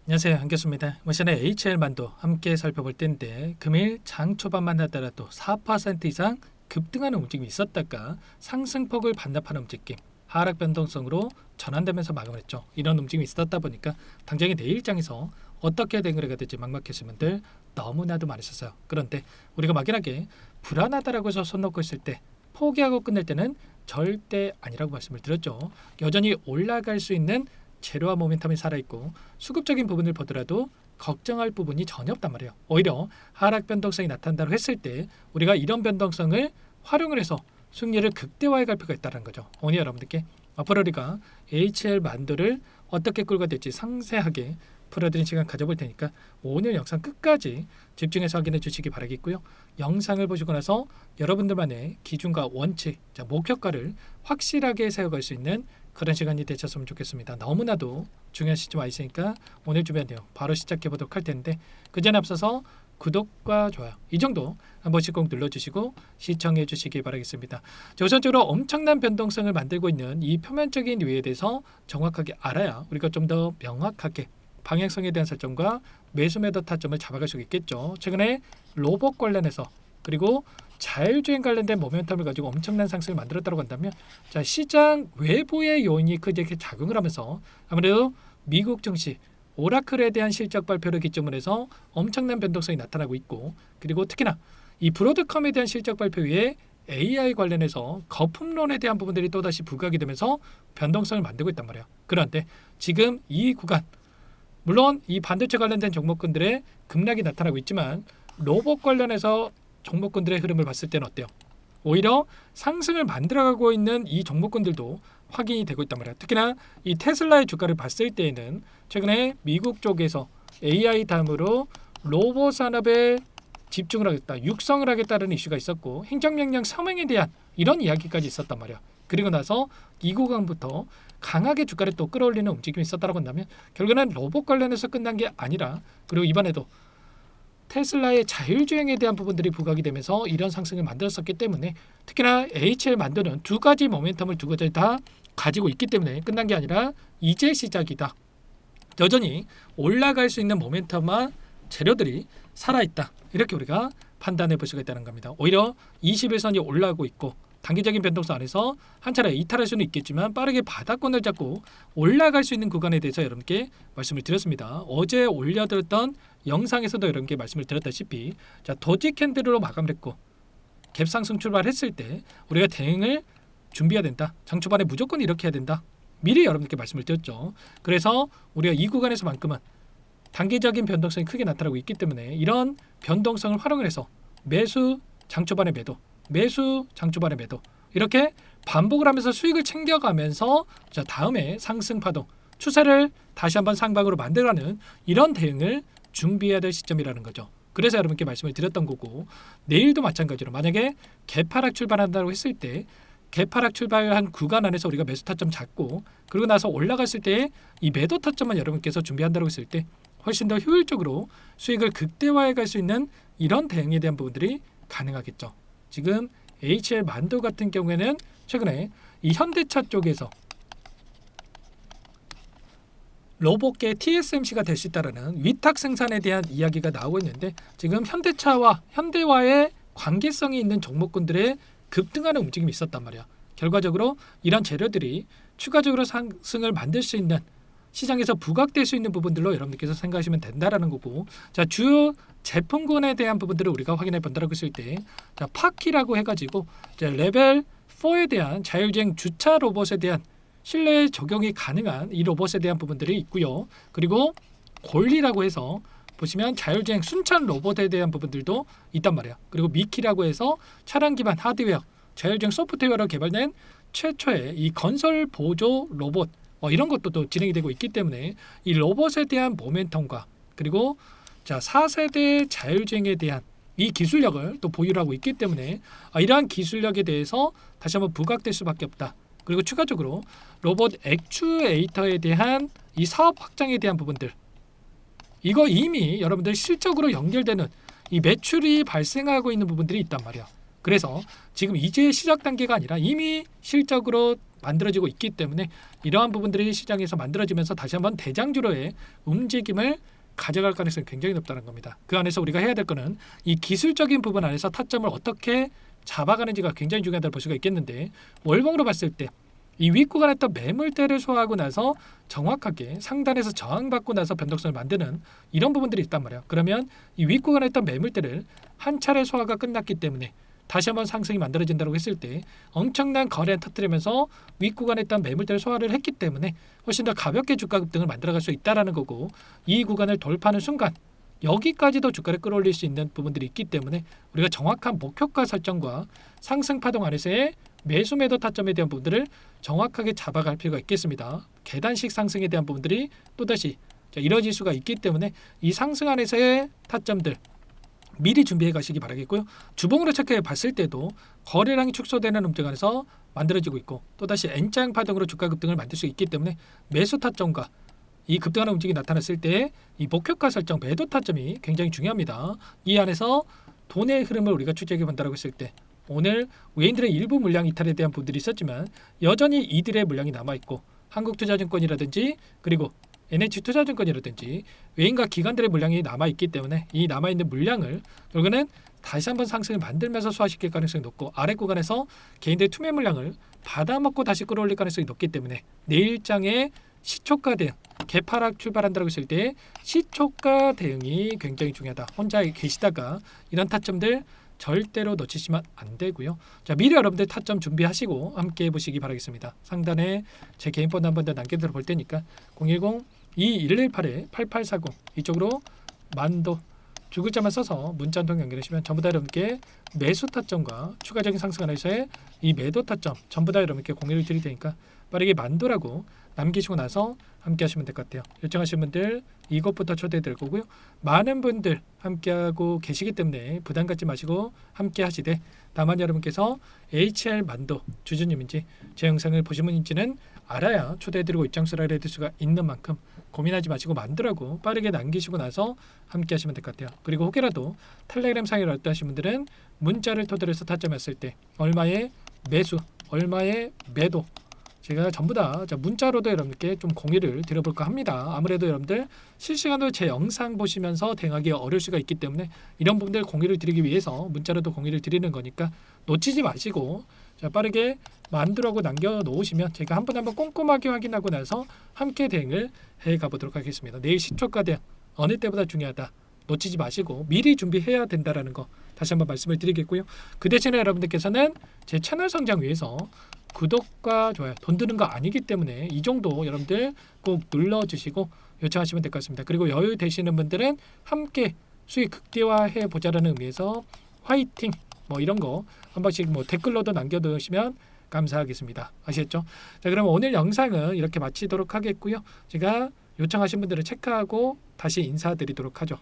안녕하세요, 한교수입니다. 이번 시간에 HL만도 함께 살펴볼 텐데 금일 장 초반만 하더라도 4% 이상 급등하는 움직임이 있었다가 상승폭을 반납하는 움직임, 하락 변동성으로 전환되면서 마감을 했죠. 이런 움직임이 있었다 보니까 당장의 내일장에서 어떻게 대응을 해야 될지 막막하신 분들 너무나도 많으셨어요. 그런데 우리가 막연하게 불안하다라고 해서 손 놓고 있을 때 포기하고 끝낼 때는 절대 아니라고 말씀을 드렸죠. 여전히 올라갈 수 있는 재료와 모멘텀이 살아있고 수급적인 부분을 보더라도 걱정할 부분이 전혀 없단 말이에요. 오히려 하락 변동성이 나타난다고 했을 때 우리가 이런 변동성을 활용을 해서 수익률을 극대화해 갈 필요가 있다는 거죠. 오늘 여러분들께 앞으로 우리가 HL 만도를 어떻게 끌고 될지 상세하게 풀어드린 시간 가져볼 테니까 오늘 영상 끝까지 집중해서 확인해 주시기 바라겠고요. 영상을 보시고 나서 여러분들만의 기준과 원칙, 목표가를 확실하게 세워갈 수 있는 그런 시간이 되셨으면 좋겠습니다. 너무나도 중요한 시점 와 있으니까 오늘 준비한 내용 바로 시작해 보도록 할 텐데 그 전에 앞서서 구독과 좋아요 이 정도 한 번씩 꼭 눌러주시고 시청해 주시기 바라겠습니다. 자, 우선적으로 엄청난 변동성을 만들고 있는 이 표면적인 이유에 대해서 정확하게 알아야 우리가 좀 더 명확하게 방향성에 대한 설정과 매수 매도 타점을 잡아갈 수 있겠죠. 최근에 로봇 관련해서 그리고 자율주행 관련된 모멘텀을 가지고 엄청난 상승을 만들었다고 한다면 자, 시장 외부의 요인이 크게 작용을 하면서 아무래도 미국 증시 오라클에 대한 실적 발표를 기점으로 해서 엄청난 변동성이 나타나고 있고 그리고 특히나 이 브로드컴에 대한 실적 발표 위에 AI 관련해서 거품론에 대한 부분들이 또다시 부각이 되면서 변동성을 만들고 있단 말이에요. 그런데 지금 이 구간 물론 이 반도체 관련된 종목군들의 급락이 나타나고 있지만 로봇 관련해서 종목군들의 흐름을 봤을 때는 어때요? 오히려 상승을 만들어가고 있는 이 종목군들도 확인이 되고 있단 말이에요. 특히나 이 테슬라의 주가를 봤을 때에는 최근에 미국 쪽에서 AI 다음으로 로봇 산업에 집중을 하겠다, 육성을 하겠다는 이슈가 있었고 행정명령 서명에 대한 이런 이야기까지 있었단 말이에요. 그리고 나서 이 구간부터 강하게 주가를 또 끌어올리는 움직임이 있었다고 한다면 결국에는 로봇 관련해서 끝난 게 아니라 그리고 이번에도 테슬라의 자율주행에 대한 부분들이 부각이 되면서 이런 상승을 만들었었기 때문에 특히나 HL 만드는 두 가지 모멘텀을 두 가지 다 가지고 있기 때문에 끝난 게 아니라 이제 시작이다. 여전히 올라갈 수 있는 모멘텀과 재료들이 살아있다. 이렇게 우리가 판단해 볼 수가 있다는 겁니다. 오히려 21선이 올라오고 있고 단기적인 변동성 안에서 한 차례 이탈할 수는 있겠지만 빠르게 바닥권을 잡고 올라갈 수 있는 구간에 대해서 여러분께 말씀을 드렸습니다. 어제 올려드렸던 영상에서도 여러분께 말씀을 드렸다시피 자, 도지 캔들로 마감을 했고 갭 상승 출발했을 때 우리가 대응을 준비해야 된다. 장 초반에 무조건 이렇게 해야 된다. 미리 여러분께 말씀을 드렸죠. 그래서 우리가 이 구간에서만큼은 단기적인 변동성이 크게 나타나고 있기 때문에 이런 변동성을 활용을 해서 매수 장 초반에 매도 매수 장 초반에 매도 이렇게 반복을 하면서 수익을 챙겨가면서 자, 다음에 상승 파동 추세를 다시 한번 상방으로 만들어가는 이런 대응을 준비해야 될 시점이라는 거죠. 그래서 여러분께 말씀을 드렸던 거고 내일도 마찬가지로 만약에 개파락 출발한다고 했을 때 개파락 출발한 구간 안에서 우리가 매수 타점 잡고 그리고 나서 올라갔을 때 이 매도 타점만 여러분께서 준비한다고 했을 때 훨씬 더 효율적으로 수익을 극대화해 갈 수 있는 이런 대응에 대한 부분들이 가능하겠죠. 지금 HL 만도 같은 경우에는 최근에 이 현대차 쪽에서 로봇계 TSMC가 될 수 있다는 위탁 생산에 대한 이야기가 나오고 있는데 지금 현대차와 현대와의 관계성이 있는 종목군들의 급등하는 움직임이 있었단 말이야. 결과적으로 이런 재료들이 추가적으로 상승을 만들 수 있는 시장에서 부각될 수 있는 부분들로 여러분들께서 생각하시면 된다라는 거고 자, 주요 제품군에 대한 부분들을 우리가 확인해 본다고 했을 때 자, 파키라고 해가지고 이제 레벨 4에 대한 자율주행 주차 로봇에 대한 실내 적용이 가능한 이 로봇에 대한 부분들이 있고요. 그리고 골리라고 해서 보시면 자율주행 순찰 로봇에 대한 부분들도 있단 말이에요. 그리고 미키라고 해서 차량 기반 하드웨어, 자율주행 소프트웨어로 개발된 최초의 이 건설 보조 로봇 이런 것도 또 진행이 되고 있기 때문에 이 로봇에 대한 모멘텀과 그리고 자 4세대 자율주행에 대한 이 기술력을 또 보유를 하고 있기 때문에 이러한 기술력에 대해서 다시 한번 부각될 수밖에 없다. 그리고 추가적으로 로봇 액추에이터에 대한 이 사업 확장에 대한 부분들 이거 이미 여러분들 실적으로 연결되는 이 매출이 발생하고 있는 부분들이 있단 말이야. 그래서 지금 이제 시작 단계가 아니라 이미 실적으로 만들어지고 있기 때문에 이러한 부분들이 시장에서 만들어지면서 다시 한번 대장주로의 움직임을 가져갈 가능성이 굉장히 높다는 겁니다. 그 안에서 우리가 해야 될 거는 이 기술적인 부분 안에서 타점을 어떻게 잡아가는지가 굉장히 중요하다고 볼 수가 있겠는데, 월봉으로 봤을 때 이 윗구간에 했던 매물대를 소화하고 나서 정확하게 상단에서 저항받고 나서 변동성을 만드는 이런 부분들이 있단 말이에요. 그러면 이 윗구간에 했던 매물대를 한 차례 소화가 끝났기 때문에 다시 한번 상승이 만들어진다고 했을 때 엄청난 거래를 터뜨리면서 윗구간에 있던 매물대를 소화를 했기 때문에 훨씬 더 가볍게 주가 급등을 만들어갈 수 있다는 거고, 이 구간을 돌파하는 순간 여기까지도 주가를 끌어올릴 수 있는 부분들이 있기 때문에 우리가 정확한 목표가 설정과 상승 파동 안에서의 매수 매도 타점에 대한 부분들을 정확하게 잡아갈 필요가 있겠습니다. 계단식 상승에 대한 부분들이 또다시 이뤄질 수가 있기 때문에 이 상승 안에서의 타점들 미리 준비해 가시기 바라겠고요. 주봉으로 체크해 봤을 때도 거래량이 축소되는 움직 안에서 만들어지고 있고, 또다시 N자형 파동으로 주가 급등을 만들 수 있기 때문에 매수 타점과 이 급등하는 움직임이 나타났을 때 이 목표가 설정 매도 타점이 굉장히 중요합니다. 이 안에서 돈의 흐름을 우리가 추적해 본다고 했을 때 오늘 외인들의 일부 물량 이탈에 대한 부분들이 있었지만 여전히 이들의 물량이 남아있고, 한국투자증권이라든지 그리고 NH투자증권이라든지 외인과 기관들의 물량이 남아있기 때문에 이 남아있는 물량을 결국에는 다시 한번 상승을 만들면서 소화시킬 가능성이 높고, 아래 구간에서 개인들의 투매 물량을 받아먹고 다시 끌어올릴 가능성이 높기 때문에 내일장의 시초가 대응, 개파락 출발한다고 했을 때 시초가 대응이 굉장히 중요하다. 혼자 계시다가 이런 타점들 절대로 놓치시면 안 되고요. 자, 미리 여러분들 타점 준비하시고 함께 해보시기 바라겠습니다. 상단에 제 개인 번호 한 번 더 남겨드려 볼 테니까 010-2118-8840 이쪽으로 만도 두 글자만 써서 문자 한 통 연결하시면 전부 다 여러분께 매수 타점과 추가적인 상승 안에서의 이 매도 타점 전부 다 여러분께 공유를 드릴 테니까 빠르게 만도라고 남기시고 나서 함께 하시면 될 것 같아요. 요청하신 분들 이것부터 초대해 드릴 거고요. 많은 분들 함께하고 계시기 때문에 부담 갖지 마시고 함께 하시되, 다만 여러분께서 HL 만도 주주님인지 제 영상을 보신 분인지는 알아야 초대해 드리고 입장수를 해드릴 수가 있는 만큼 고민하지 마시고 만도라고 빠르게 남기시고 나서 함께 하시면 될 것 같아요. 그리고 혹여라도 텔레그램 상의를 어떠하신 분들은 문자를 토대로 해서 타점했을 때 얼마의 매수, 얼마의 매도 제가 전부 다 문자로도 여러분께 좀 공유를 드려볼까 합니다. 아무래도 여러분들 실시간으로 제 영상 보시면서 대응하기 어려울 수가 있기 때문에 이런 부분들 공유를 드리기 위해서 문자로도 공유를 드리는 거니까 놓치지 마시고 빠르게 만두라고 남겨놓으시면 제가 한 번 꼼꼼하게 확인하고 나서 함께 대응을 해가보도록 하겠습니다. 내일 시초가 대응 어느 때보다 중요하다. 놓치지 마시고 미리 준비해야 된다는 거 다시 한번 말씀을 드리겠고요. 그 대신에 여러분들께서는 제 채널 성장 위해서 구독과 좋아요 돈 드는 거 아니기 때문에 이 정도 여러분들 꼭 눌러주시고 요청하시면 될 것 같습니다. 그리고 여유 되시는 분들은 함께 수익 극대화해 보자라는 의미에서 화이팅 뭐 이런 거 한 번씩 뭐 댓글로도 남겨두시면 감사하겠습니다. 아시겠죠? 자, 그럼 오늘 영상은 이렇게 마치도록 하겠고요. 제가 요청하신 분들은 체크하고 다시 인사드리도록 하죠.